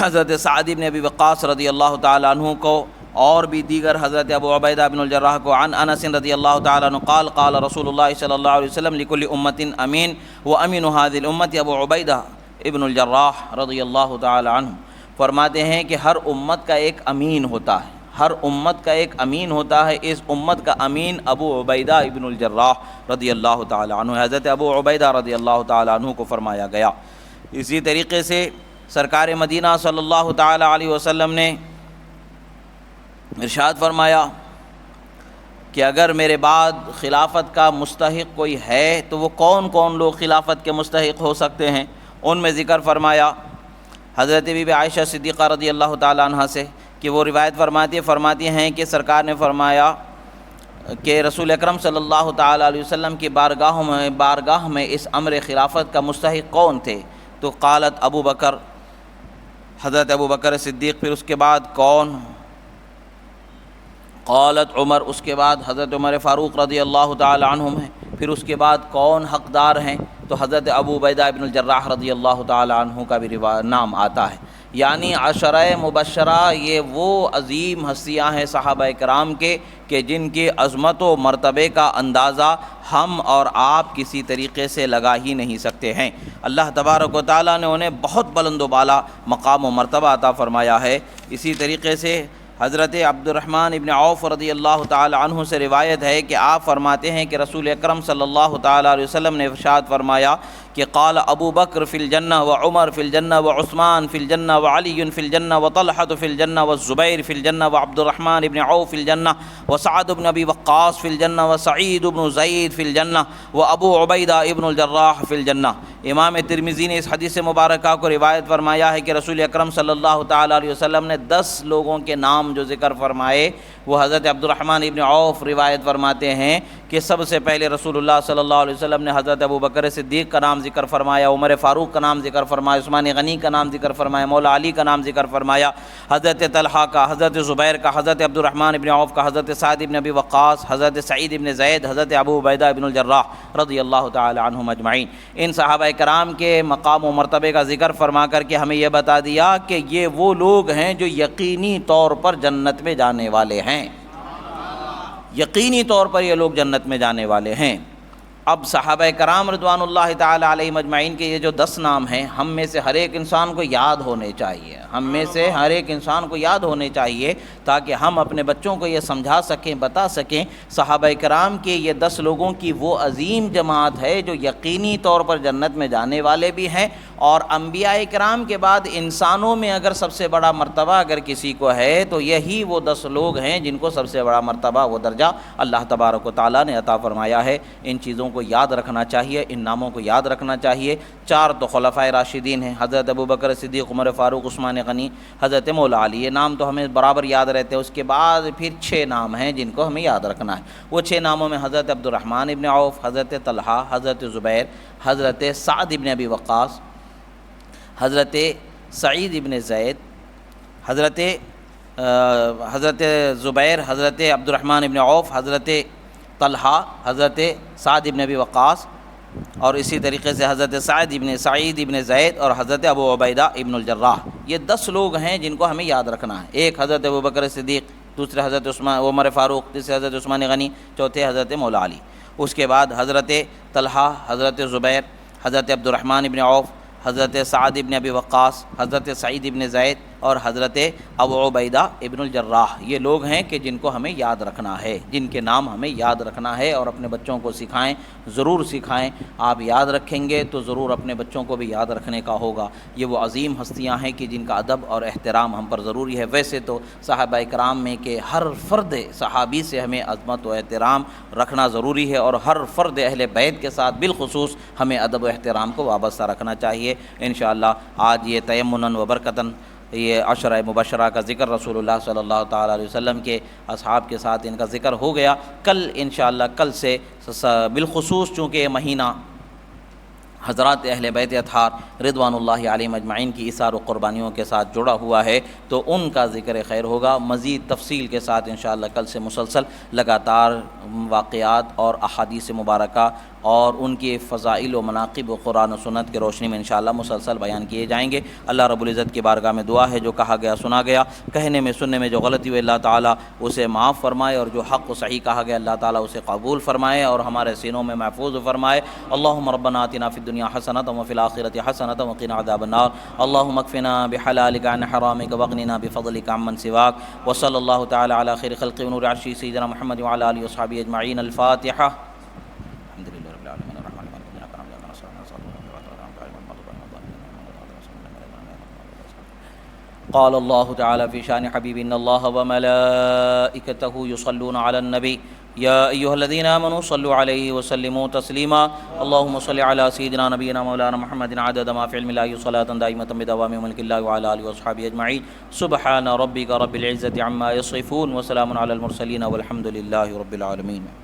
حضرت سعد بن ابی وقاص رضی اللہ تعالیٰ عنہ کو اور بھی دیگر حضرت ابو عبیدہ بن الجراح کو عن انس رضی اللہ تعالیٰ عنہ قال قال رسول اللہ صلی اللہ علیہ وسلم لکل امت امین وامین هذه الامت ابو عبیدہ ابن الجراح رضی اللہ تعالیٰ عنہ۔ فرماتے ہیں کہ ہر امت کا ایک امین ہوتا ہے، ہر امت کا ایک امین ہوتا ہے، اس امت کا امین ابو عبیدہ ابن الجراح رضی اللہ تعالیٰ عنہ، حضرت ابو عبیدہ رضی اللہ تعالیٰ عنہ کو فرمایا گیا۔ اسی طریقے سے سرکار مدینہ صلی اللہ تعالیٰ علیہ وسلم نے ارشاد فرمایا کہ اگر میرے بعد خلافت کا مستحق کوئی ہے تو وہ کون کون لوگ خلافت کے مستحق ہو سکتے ہیں۔ ان میں ذکر فرمایا حضرت بی بی عائشہ صدیقہ رضی اللہ تعالیٰ عنہ سے کہ وہ روایت فرماتی ہیں کہ سرکار نے فرمایا کہ رسول اکرم صلی اللہ تعالیٰ علیہ وسلم کی بارگاہ میں اس امر خلافت کا مستحق کون تھے؟ تو قالت ابو بکر، حضرت ابو بکر صدیق، پھر اس کے بعد کون؟ قالت عمر، اس کے بعد حضرت عمر فاروق رضی اللہ تعالی عنہم ہیں، پھر اس کے بعد کون حقدار ہیں؟ تو حضرت ابو عبیدہ ابن الجراح رضی اللہ تعالی عنہ کا بھی نام آتا ہے۔ یعنی عشرہ مبشرہ یہ وہ عظیم ہستیاں ہیں صحابہ کرام کے کہ جن کی عظمت و مرتبے کا اندازہ ہم اور آپ کسی طریقے سے لگا ہی نہیں سکتے ہیں۔ اللہ تبارک و تعالیٰ نے انہیں بہت بلند و بالا مقام و مرتبہ عطا فرمایا ہے۔ اسی طریقے سے حضرت عبد الرحمن ابن عوف رضی اللہ تعالی عنہ سے روایت ہے کہ آپ فرماتے ہیں کہ رسول اکرم صلی اللہ تعالی علیہ وسلم نے ارشاد فرمایا کہ قال ابو بکر فی الجنہ وعمر فی الجنہ وعثمان فی الجنہ وعلی فی الجنہ وطلحۃ فی الجنہ والزبیر فی الجنہ وعبد الرحمن ابن عوف فی الجنہ وسعد بن ابی وقاص فی الجنہ وسعید بن زید فی الجنہ وابو عبیدہ ابن الجراح فی الجنہ۔ امام ترمذی نے اس حدیث مبارکہ کو روایت فرمایا ہے کہ رسول اکرم صلی اللہ تعالی علیہ وسلم نے 10 لوگوں کے نام جو ذکر فرمائے وہ حضرت عبد الرحمن ابن عوف روایت فرماتے ہیں کہ سب سے پہلے رسول اللہ صلی اللہ علیہ وسلم نے حضرت ابو بکر صدیق کا نام ذکر فرمایا، عمر فاروق کا نام ذکر فرمایا، عثمان غنی کا نام ذکر فرمایا، مولا علی کا نام ذکر فرمایا، حضرت طلحہ کا، حضرت زبیر کا، حضرت عبد الرحمن ابن عوف کا، حضرت سعد ابن ابی وقاص، حضرت سعید ابن زید، حضرت ابو عبیدہ ابن الجراح رضی اللہ تعالی عنہم اجمعین۔ ان صحابہ کرام کے مقام و مرتبے کا ذکر فرما کر کے ہمیں یہ بتا دیا کہ یہ وہ لوگ ہیں جو یقینی طور پر جنت میں جانے والے ہیں، یقینی طور پر یہ لوگ جنت میں جانے والے ہیں۔ اب صحابہ کرام رضوان اللہ تعالی علیہم اجمعین کے یہ جو 10 نام ہیں ہم میں سے ہر ایک انسان کو یاد ہونے چاہیے، ہم میں سے ہر ایک انسان کو یاد ہونے چاہیے تاکہ ہم اپنے بچوں کو یہ سمجھا سکیں، بتا سکیں صحابہ کرام کے یہ 10 لوگوں کی وہ عظیم جماعت ہے جو یقینی طور پر جنت میں جانے والے بھی ہیں، اور انبیاء کرام کے بعد انسانوں میں اگر سب سے بڑا مرتبہ اگر کسی کو ہے تو یہی وہ 10 لوگ ہیں جن کو سب سے بڑا مرتبہ وہ درجہ اللہ تبارک و تعالیٰ نے عطا فرمایا ہے۔ ان چیزوں کو یاد رکھنا چاہیے، ان ناموں کو یاد رکھنا چاہیے۔ 4 تو خلفائے راشدین ہیں، حضرت ابو بکر صدیق، عمر فاروق، عثمان غنی، حضرت مولا علی، یہ نام تو ہمیں برابر یاد رہتے ہیں۔ اس کے بعد پھر 6 نام ہیں جن کو ہمیں یاد رکھنا ہے۔ وہ 6 ناموں میں حضرت عبد الرحمن ابن عوف، حضرت طلحہ، حضرت زبیر، حضرت سعد ابن ابی وقاص، حضرت سعید ابن زید، حضرت زبیر، حضرت عبد الرحمن ابن عوف، حضرت طلحہ، حضرت سعد ابن ابی وقاص، اور اسی طریقے سے حضرت سعید ابن زید اور حضرت ابو عبیدہ ابن الجراح۔ یہ 10 لوگ ہیں جن کو ہمیں یاد رکھنا ہے۔ ایک حضرت ابو بکر صدیق، دوسرے حضرت عمر فاروق، تیسرے حضرت عثمان غنی، چوتھے حضرت مولا علی۔ اس کے بعد حضرت طلحہ، حضرت زبیر، حضرت عبد الرحمن ابن عوف، حضرت سعد ابن ابی وقاص، حضرت سعید ابن زید اور حضرت ابو عبیدہ ابن الجراح۔ یہ لوگ ہیں کہ جن کو ہمیں یاد رکھنا ہے، جن کے نام ہمیں یاد رکھنا ہے اور اپنے بچوں کو سکھائیں، ضرور سکھائیں۔ آپ یاد رکھیں گے تو ضرور اپنے بچوں کو بھی یاد رکھنے کا ہوگا۔ یہ وہ عظیم ہستیاں ہیں کہ جن کا ادب اور احترام ہم پر ضروری ہے۔ ویسے تو صحابہ کرام میں کہ ہر فرد صحابی سے ہمیں عظمت و احترام رکھنا ضروری ہے، اور ہر فرد اہل بیت کے ساتھ بالخصوص ہمیں ادب و احترام کو وابستہ رکھنا چاہیے۔ انشاءاللہ آج یہ تیمناً و برکتاً یہ عشرہ مبشرہ کا ذکر رسول اللہ صلی اللہ تعالیٰ علیہ وسلم کے اصحاب کے ساتھ ان کا ذکر ہو گیا۔ کل انشاءاللہ کل سے بالخصوص چونکہ یہ مہینہ حضرات اہل بیت اطہار رضوان اللہ علیہم اجمعین کی ایثار و قربانیوں کے ساتھ جڑا ہوا ہے تو ان کا ذکر خیر ہوگا۔ مزید تفصیل کے ساتھ انشاءاللہ کل سے مسلسل لگاتار واقعات اور احادیث مبارکہ اور ان کی فضائل و مناقب و قرآن و سنت کی روشنی میں انشاءاللہ مسلسل بیان کیے جائیں گے۔ اللہ رب العزت کی بارگاہ میں دعا ہے جو کہا گیا سنا گیا، کہنے میں سننے میں جو غلطی ہوئی اللہ تعالیٰ اسے معاف فرمائے، اور جو حق و صحیح کہا گیا اللہ تعالیٰ اسے قبول فرمائے اور ہمارے سینوں میں محفوظ فرمائے۔ اللہم ربنا آتنا فی الدنیا حسنۃ وفی الآخرۃ حسنۃ وقنا عذاب النار۔ اللہم اکفنا بحلالک عن حرامک واغننا بفضلک عمن سواک۔ وصلی اللہ تعالیٰ علی خیر خلق ونور عرشہ سیدنا محمد وعلی آلہ وصحبہ اجمعین۔ الفاتحہ۔ قال الله تعالى في شان حبيب إن الله وملائكته يصلون على النبي يا أيها الذين آمنوا صلوا عليه وسلموا تسليما اللهم صل على سيدنا نبينا مولانا محمد عدد ما في علم الله صلاة دائمة بدوام ملك الله وعلى آله وأصحابه أجمعين سبحان ربك رب العزة عما يصفون وسلام على المرسلين والحمد لله رب العالمين.